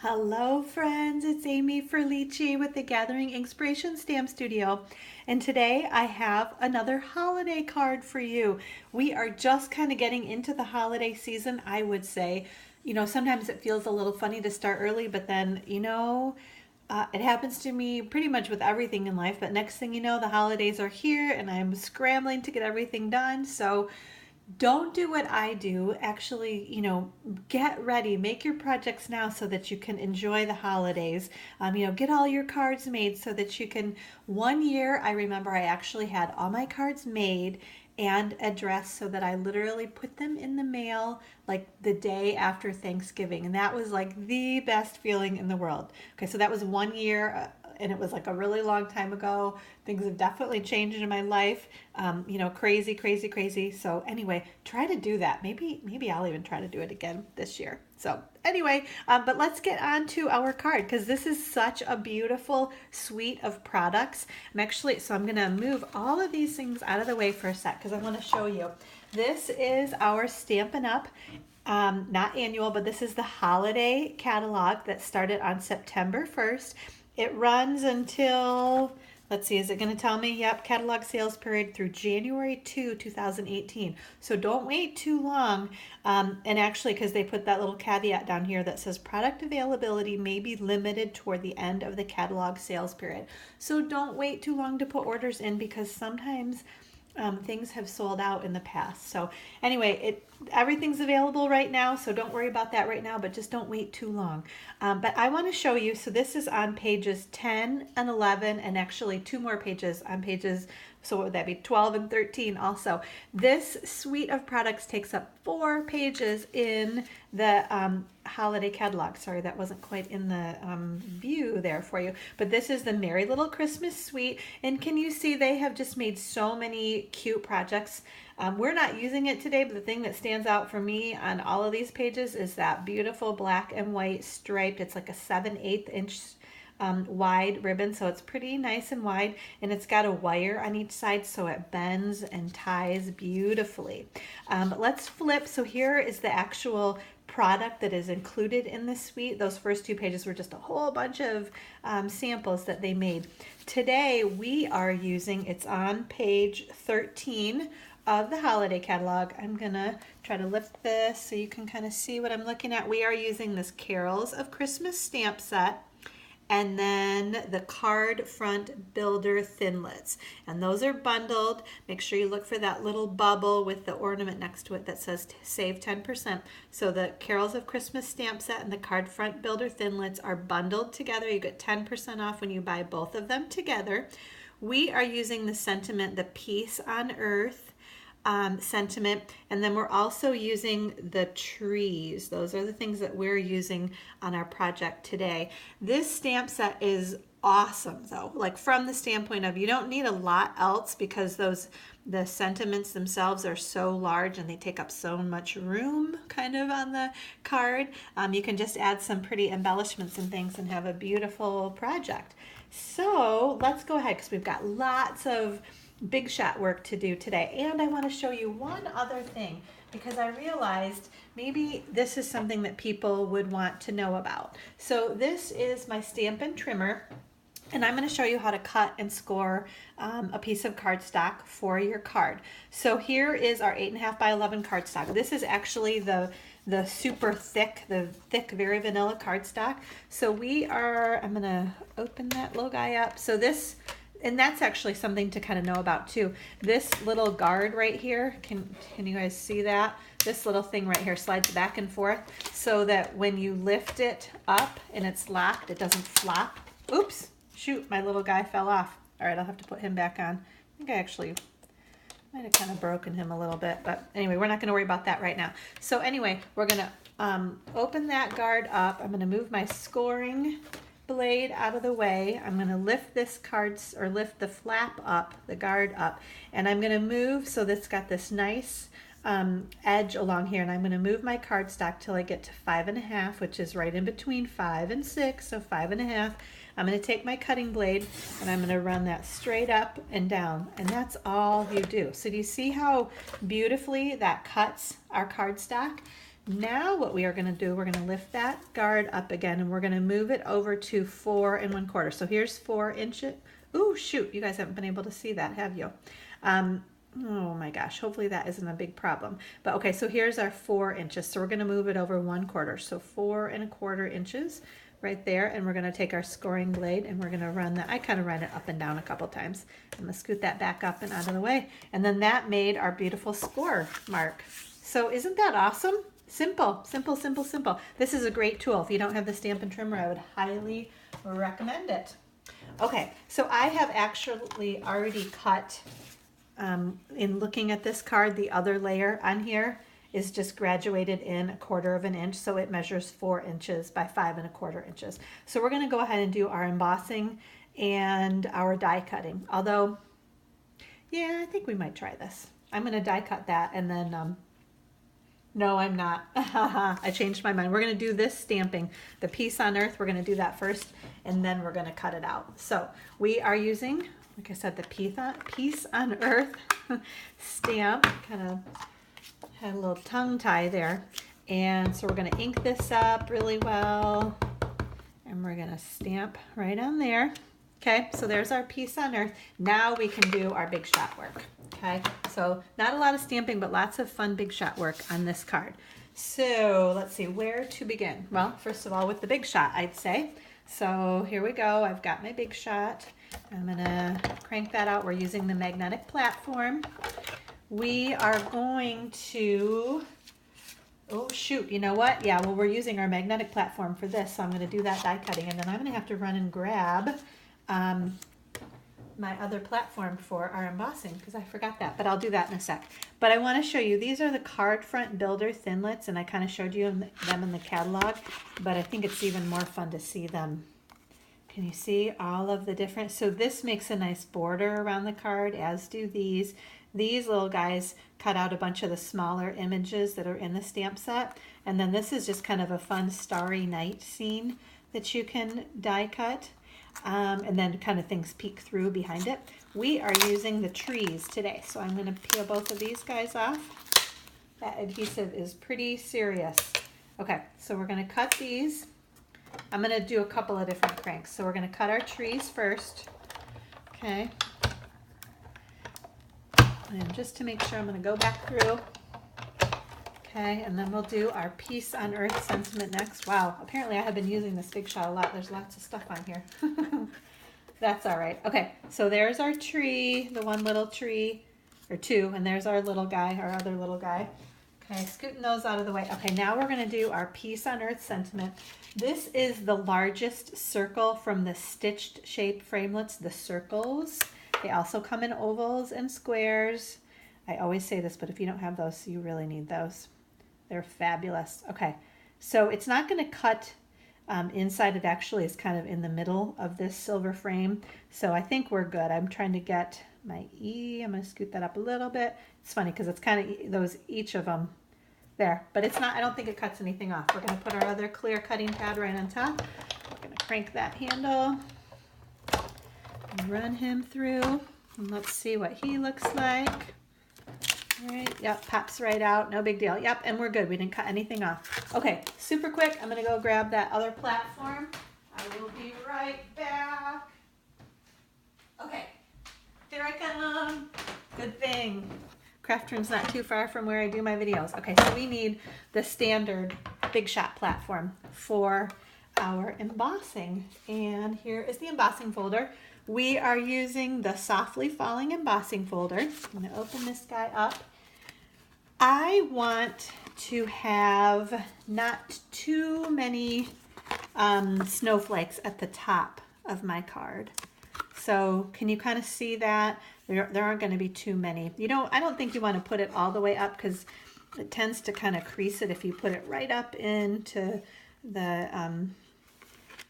Hello friends, it's Amy Frillici with the Gathering Inkspiration Stamp Studio, and today I have another holiday card for you. We are just kind of getting into the holiday season, I would say. Sometimes it feels a little funny to start early, but then, it happens to me pretty much with everything in life, but next thing you know, the holidays are here and I'm scrambling to get everything done. So don't do what I do. Actually, get ready, make your projects now so that you can enjoy the holidays. Get all your cards made so that you can. One year, I remember I actually had all my cards made and addressed so that I literally put them in the mail like the day after Thanksgiving. And that was like the best feeling in the world. Okay, so that was one year. And it was like a really long time ago. Things have definitely changed in my life. Crazy, crazy, crazy. So anyway, try to do that. Maybe I'll even try to do it again this year. So anyway, but let's get on to our card because this is such a beautiful suite of products. I'm gonna move all of these things out of the way for a sec because I want to show you. This is our Stampin' Up! Not annual, but this is the holiday catalog that started on September 1st. It runs until, let's see, is it going to tell me? Yep, catalog sales period through January 2, 2018. So don't wait too long. And actually, because they put that little caveat down here that says product availability may be limited toward the end of the catalog sales period. So don't wait too long to put orders in because sometimes things have sold out in the past. So anyway, everything's available right now, so don't worry about that right now, but just don't wait too long. But I want to show you, so this is on pages 10 and 11, and actually two more pages on pages, so what would that be, 12 and 13 also. This suite of products takes up 4 pages in the holiday catalog. Sorry, that wasn't quite in the view there for you. But this is the Merry Little Christmas Suite. And can you see they have just made so many cute projects. We're not using it today, but the thing that stands out for me on all of these pages is that beautiful black and white striped, it's like a 7/8 inch wide ribbon, so it's pretty nice and wide, and it's got a wire on each side so it bends and ties beautifully. But let's flip. So here is the actual product that is included in the suite. Those first 2 pages were just a whole bunch of samples that they made. Today we are using, it's on page 13 of the holiday catalog. I'm gonna try to lift this so you can kind of see what I'm looking at. We are using this Carols of Christmas stamp set, and then the card front builder Thinlits, and those are bundled. Make sure you look for that little bubble with the ornament next to it that says save 10%. So the Carols of Christmas stamp set and the card front builder Thinlits are bundled together. You get 10% off when you buy both of them together. We are using the sentiment, the peace on earth sentiment, and then we're also using the trees. Those are the things that we're using on our project today. This stamp set is awesome though, like from the standpoint of you don't need a lot else because the sentiments themselves are so large and they take up so much room kind of on the card. You can just add some pretty embellishments and things and have a beautiful project. So let's go ahead because we've got lots of big shot work to do today, and I want to show you one other thing because I realized maybe this is something that people would want to know about. So this is my Stampin Trimmer, and I'm going to show you how to cut and score a piece of cardstock for your card. So here is our 8.5 by 11 cardstock. This is actually the super thick, very vanilla cardstock. So I'm going to open that little guy up. So this, and that's actually something to kind of know about too. This little guard right here, can you guys see that? This little thing right here slides back and forth so that when you lift it up and it's locked, it doesn't flop. Oops, shoot, my little guy fell off. All right, I'll have to put him back on. I think I actually might have kind of broken him a little bit, but anyway, we're not going to worry about that right now. So anyway, we're going to open that guard up. I'm going to move my scoring blade out of the way. I'm going to lift this lift the flap up, the guard up, and I'm going to move so that's got this nice edge along here, and I'm going to move my cardstock till I get to 5.5, which is right in between 5 and 6, so 5.5. I'm going to take my cutting blade and I'm going to run that straight up and down, and that's all you do. So do you see how beautifully that cuts our cardstock? Now what we are going to do, we're going to lift that guard up again and we're going to move it over to 4 1/4. So here's 4 inches. Ooh, shoot, you guys haven't been able to see that, have you? Oh my gosh, hopefully that isn't a big problem. But okay, so here's our 4 inches. So we're going to move it over 1/4. So 4 1/4 inches right there. And we're going to take our scoring blade and we're going to run that. I kind of ran it up and down a couple times. I'm going to scoot that back up and out of the way. And then that made our beautiful score mark. So isn't that awesome? Simple, simple, simple, simple. This is a great tool. If you don't have the Stampin' Trimmer, I would highly recommend it. Okay, so I have actually already cut, in looking at this card, the other layer on here is just graduated in 1/4 inch, so it measures 4 inches by 5 1/4 inches. So we're going to go ahead and do our embossing and our die cutting. Although, yeah, I think we might try this. I'm going to die cut that and then, no, I'm not. I changed my mind. We're going to do this stamping, the Peace on Earth. We're going to do that first, and then we're going to cut it out. So we are using, like I said, the Peace on Earth stamp. Kind of had a little tongue tie there. And so we're going to ink this up really well, and we're going to stamp right on there. Okay, so there's our Peace on Earth. Now we can do our big shot work. Okay, so not a lot of stamping, but lots of fun big shot work on this card. So let's see where to begin. Well, first of all, with the big shot, I'd say. So here we go. I've got my big shot. I'm gonna crank that out. We're using the magnetic platform. We are going to, oh shoot, you know what? Yeah, well, we're using our magnetic platform for this, so I'm gonna do that die cutting, and then I'm gonna have to run and grab my other platform for our embossing because I forgot that, but I'll do that in a sec. But I want to show you, these are the card front builder Thinlits, and I kind of showed you them in the catalog, but I think it's even more fun to see them. Can you see all of the different, so this makes a nice border around the card, as do these. These little guys cut out a bunch of the smaller images that are in the stamp set, and then this is just kind of a fun starry night scene that you can die cut. And then kind of things peek through behind it. We are using the trees today, so I'm going to peel both of these guys off. That adhesive is pretty serious. Okay, so we're going to cut these. I'm going to do a couple of different cranks. So we're going to cut our trees first. Okay. And just to make sure, I'm going to go back through. Okay, and then we'll do our Peace on Earth sentiment next. Wow, apparently I have been using this big shot a lot. There's lots of stuff on here. That's all right. Okay, so there's our tree, the one little tree, or two, and there's our little guy, our other little guy. Okay, scooting those out of the way. Okay, now we're going to do our Peace on Earth sentiment. This is the largest circle from the stitched shape framelits, the circles. They also come in ovals and squares. I always say this, but if you don't have those, you really need those. They're fabulous. Okay, so it's not going to cut inside. It actually is kind of in the middle of this silver frame. So I think we're good. I'm trying to get my E. I'm going to scoot that up a little bit. It's funny because it's kind of those, each of them there. But it's not, I don't think it cuts anything off. We're going to put our other clear cutting pad right on top. We're going to crank that handle. Run him through. And let's see what he looks like. All right, yep, pops right out, no big deal. Yep, and we're good, we didn't cut anything off. Okay, super quick, I'm gonna go grab that other platform. I will be right back. Okay, here I come. Good thing. Craft room's not too far from where I do my videos. Okay, so we need the standard big shot platform for our embossing. And here is the embossing folder. We are using the Softly Falling embossing folder. I'm going to open this guy up. I want to have not too many snowflakes at the top of my card. So can you kind of see that? There aren't going to be too many. I don't think you want to put it all the way up because it tends to kind of crease it if you put it right up into the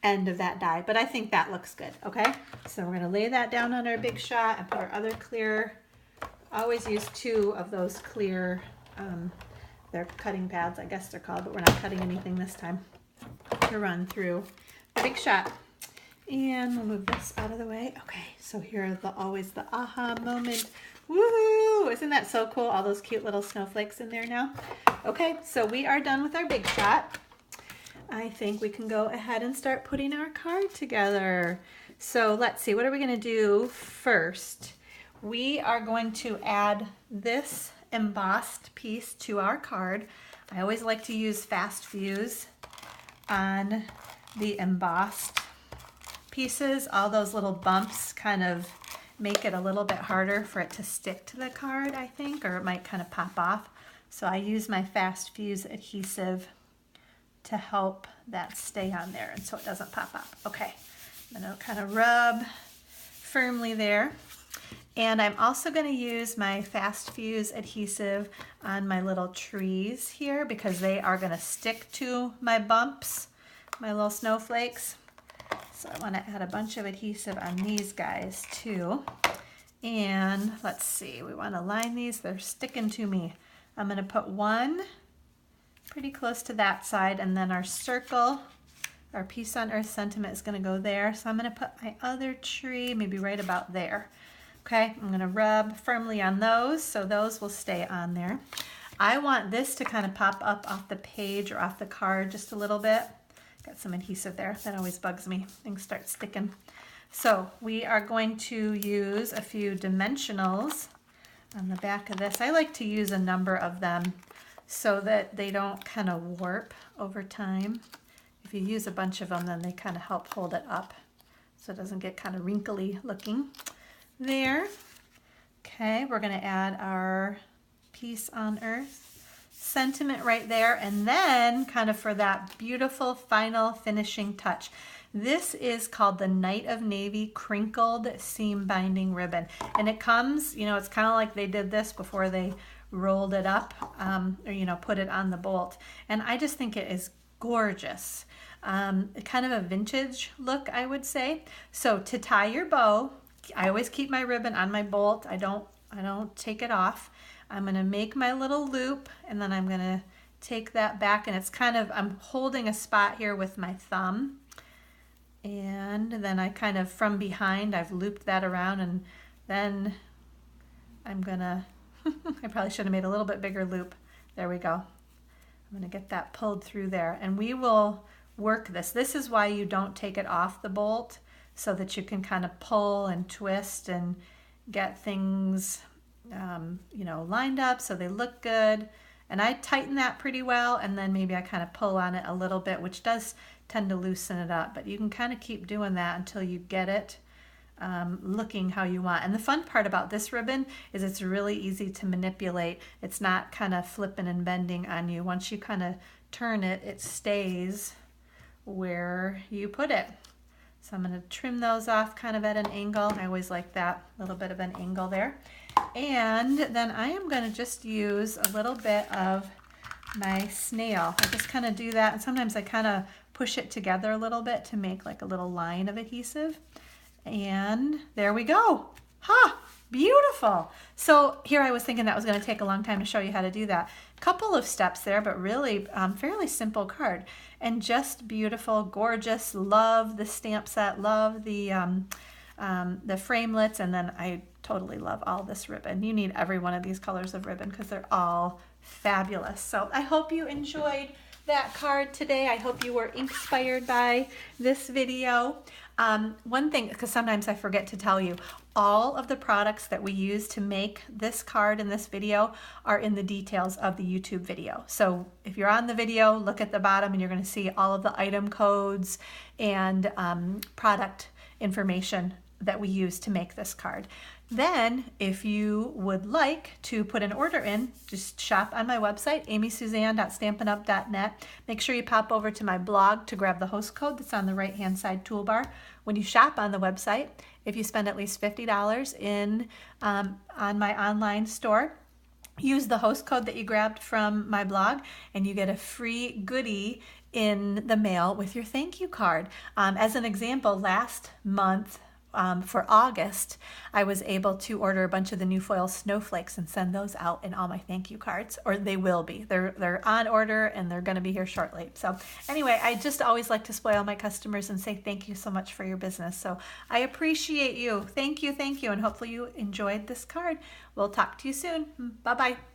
end of that die, but I think that looks good. Okay, so we're going to lay that down on our big shot and put our other clear. I always use two of those clear, they're cutting pads, I guess they're called, but we're not cutting anything this time, to run through the big shot. And we'll move this out of the way. Okay, so here are always the aha moment. Woohoo! Isn't that so cool? All those cute little snowflakes in there now. Okay, so we are done with our big shot. I think we can go ahead and start putting our card together. So let's see, what are we going to do first? We are going to add this embossed piece to our card. I always like to use fast fuse on the embossed pieces. All those little bumps kind of make it a little bit harder for it to stick to the card, I think, or it might kind of pop off. So I use my fast fuse adhesive to help that stay on there and so it doesn't pop up. Okay, I'm gonna kind of rub firmly there. And I'm also gonna use my fast fuse adhesive on my little trees here because they are gonna stick to my bumps, my little snowflakes. So I wanna add a bunch of adhesive on these guys too. And let's see, we wanna line these, they're sticking to me. I'm gonna put one pretty close to that side, and then our circle, our Peace on Earth sentiment is going to go there. So I'm going to put my other tree maybe right about there. Okay, I'm going to rub firmly on those so those will stay on there. I want this to kind of pop up off the page or off the card just a little bit. Got some adhesive there. That always bugs me. Things start sticking. So we are going to use a few dimensionals on the back of this. I like to use a number of them so that they don't kind of warp over time. If you use a bunch of them, then they kind of help hold it up so it doesn't get kind of wrinkly looking there. Okay, we're going to add our Peace on Earth sentiment right there, and then kind of for that beautiful final finishing touch. This is called the Night of Navy Crinkled Seam Binding Ribbon, and it comes, you know, it's kind of like they did this before they rolled it up or, you know, put it on the bolt. And I just think it is gorgeous. Kind of a vintage look, I would say. So to tie your bow, I always keep my ribbon on my bolt. I don't take it off. I'm going to make my little loop, and then I'm going to take that back, and it's kind of, I'm holding a spot here with my thumb. And then I kind of, from behind, I've looped that around, and then I'm going to I probably should have made a little bit bigger loop. There we go. I'm going to get that pulled through there, and we will work this. This is why you don't take it off the bolt, so that you can kind of pull and twist and get things you know, lined up so they look good. And I tighten that pretty well, and then maybe I kind of pull on it a little bit, which does tend to loosen it up, but you can kind of keep doing that until you get it looking how you want. And the fun part about this ribbon is it's really easy to manipulate. It's not kind of flipping and bending on you. Once you kind of turn it, it stays where you put it. So I'm going to trim those off kind of at an angle. I always like that little bit of an angle there. And then I am going to just use a little bit of my snail. I just kind of do that, and sometimes I kind of push it together a little bit to make like a little line of adhesive. And there we go. Ha! Beautiful. So here I was thinking that was going to take a long time to show you how to do that. Couple of steps there, but really fairly simple card. And just beautiful, gorgeous. Love the stamp set. Love the framelits. And then I totally love all this ribbon. You need every one of these colors of ribbon because they're all fabulous. So I hope you enjoyed that card today. I hope you were inspired by this video. One thing, because sometimes I forget to tell you, all of the products that we use to make this card in this video are in the details of the YouTube video. So if you're on the video, look at the bottom and you're going to see all of the item codes and product information that we use to make this card. Then, if you would like to put an order in, just shop on my website, amysuzanne.stampinup.net. Make sure you pop over to my blog to grab the host code that's on the right-hand side toolbar. When you shop on the website, if you spend at least $50 on my online store, use the host code that you grabbed from my blog, and you get a free goodie in the mail with your thank you card. As an example, last month, for August, I was able to order a bunch of the new foil snowflakes and send those out in all my thank you cards, or they will be. They're on order and they're going to be here shortly. So anyway, I just always like to spoil my customers and say thank you so much for your business. So I appreciate you. Thank you, and hopefully you enjoyed this card. We'll talk to you soon. Bye-bye.